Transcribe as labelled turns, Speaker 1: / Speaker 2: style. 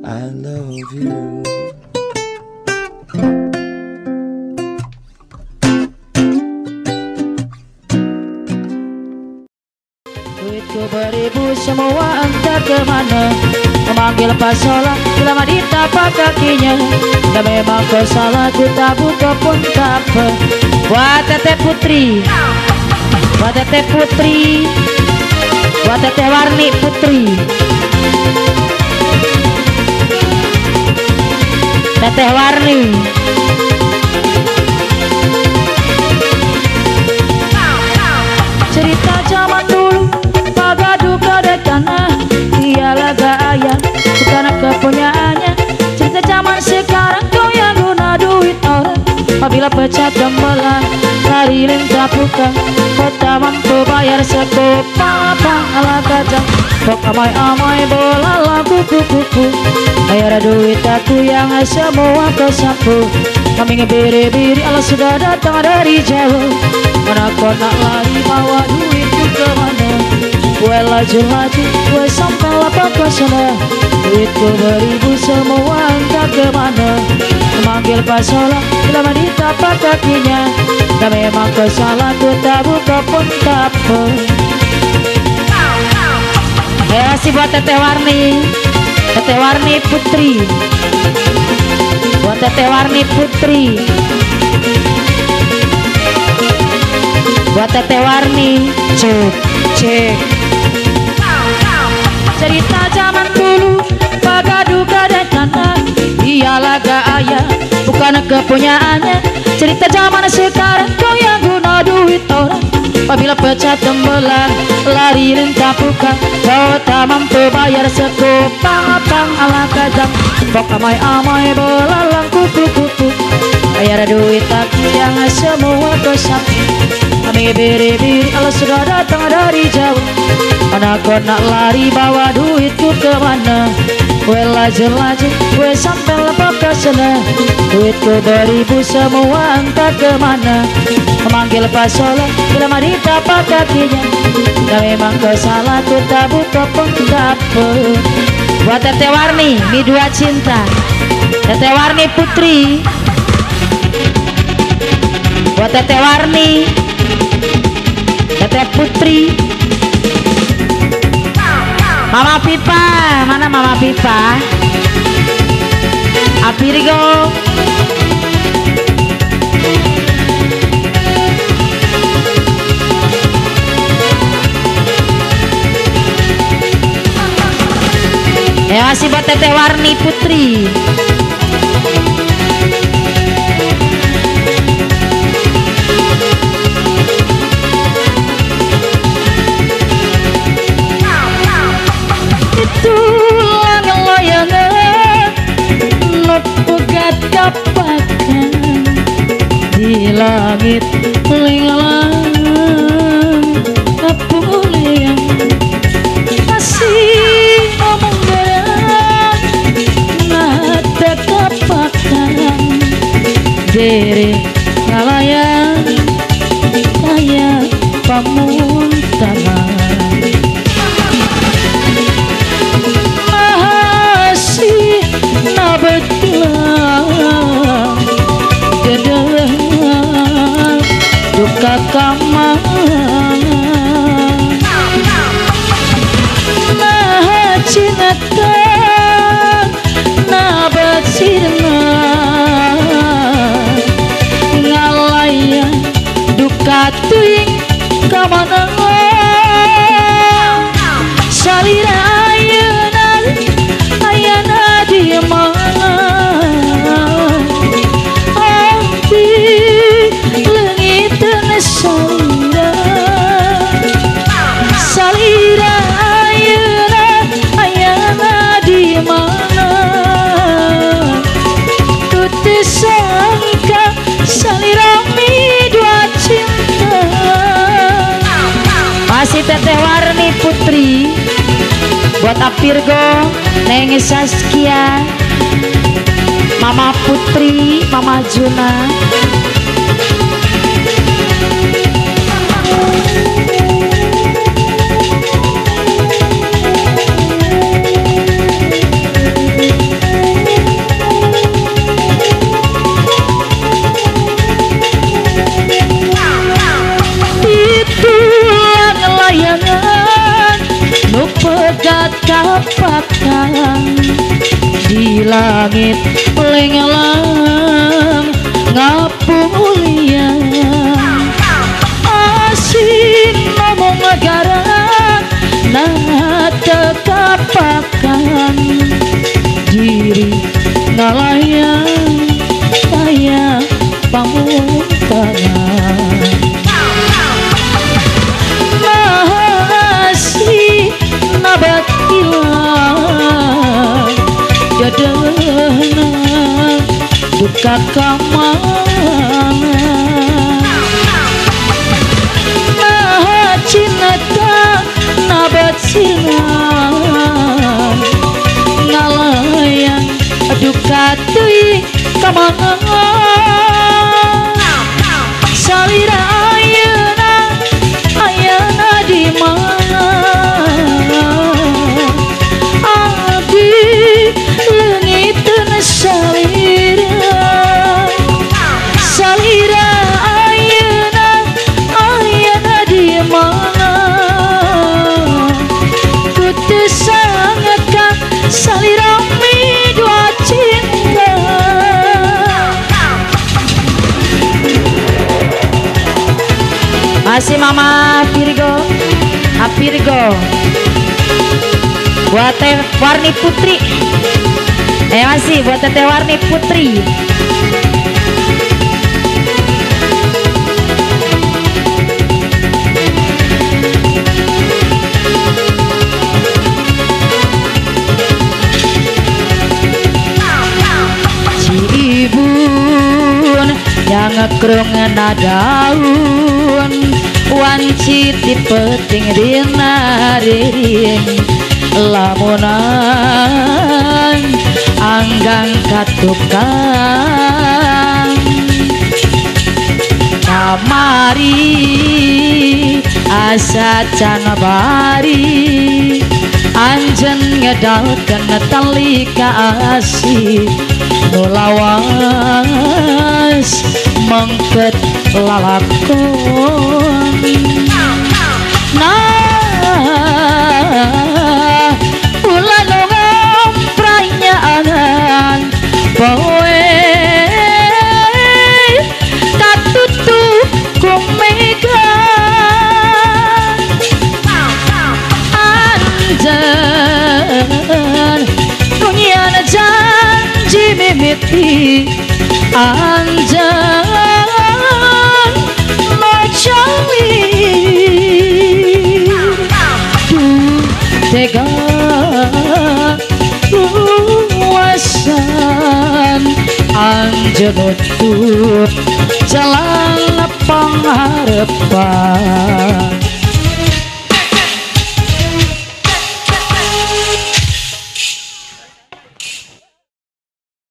Speaker 1: I love you.
Speaker 2: Duitku beribu semua entah kemana, memanggil pasola lama di tapak kakinya. Dan memang kesalahanku tak buka pun tak apa. Buat teteh putri, buat teteh putri, buat teteh warni putri, teteh warni. Cerita zaman dulu Pagaduga dan tanah, ialah gaya bukan kepunyaannya. Cerita zaman sekarang kau yang guna duit orang. Apabila pecah tembelah lari lintah buka, kau tak mampu bayar sekopang ala kacang. Kau amai-amai bola kuku-kuku, bayar duit aku yang semua kau sapu. Kami ngebiri-biri Allah sudah datang dari jauh. Mana kau nak lari bawa duitku kemana? Gue laju-laju, gue sampai lapak ke sana. Duitku beribu semua entah kemana, memanggil pasola lama di tapak kakinya. Dan memang kesalahanku tak buka pun tak apa. Kasih buat teteh warni, teteh warni putri, buat teteh warni putri, buat teteh warni. Cek, cek. Cerita zaman dulu Pagaduga dan tanah, ialah gaya bukan kepunyaannya. Cerita zaman sekarang kau yang guna duit orang. Apabila pecah tembelan lari lintah buka, kau tak mampu bayar sekopang ala kacang. Kau amai-amai belalang kuku-kuku, bayar duit aku yang semua kau sapu. Kami biri-biri Allah sudah datang dari jauh. Mana kau nak lari bawa duitku kemana? Gue laju-laju, gue sampai lepas ke sana. Duitku beribu semua entah kemana, memanggil pasola lama di tapak kakinya. Dan memang kesalahanku tak buka pun tak apa. Buat teteh warni, mi dua cinta, teteh warni putri, buat teteh warni, teteh putri. Mama Pipa, mana Mama Pipa? Apirigo. Ya masih buat teteh warni putri. Pegat kapakan di langit linglang kepulian, masih ngomong berat nada kapakan diri ngalayan kayak pamuntahan. Duka kamar nah cinta nah bersirna ngalayan duka tuing kamana salira ayana di mana salira ayana di mana tutis sangka salira mi dua cinta. Masih teteh warni putri, buat Apirgo, Neng Saskia, Mama Putri, Mama Juna. langit lengalang ngapulian asin ngomong negara nah tekapakan diri ngalayan kaya pamungkaran mahasi nabat ilang jadana duka kamana maha cinta nabat sinan ngalayan duka teuing kamana salira ayeuna di mana abdi leungiteun salira ayeuna di mana kudu sangat ka salira mi dua cinta. Masih Mama Virgo, Virgo, buat Teh Warni Putri. Masih buat Teh Warni Putri. Cibun yang ngekrungan daun wanci dipeting dina riring lamunan anggang katukang kamari asa can bari anjen ngedalkeun tali ka asih nu lawas mengket lalakon nah ulah ngompranya anan poe katutup kumega anjen nunyian janji mimiti anjen tega luasan anjeun nutup jalan pangharepan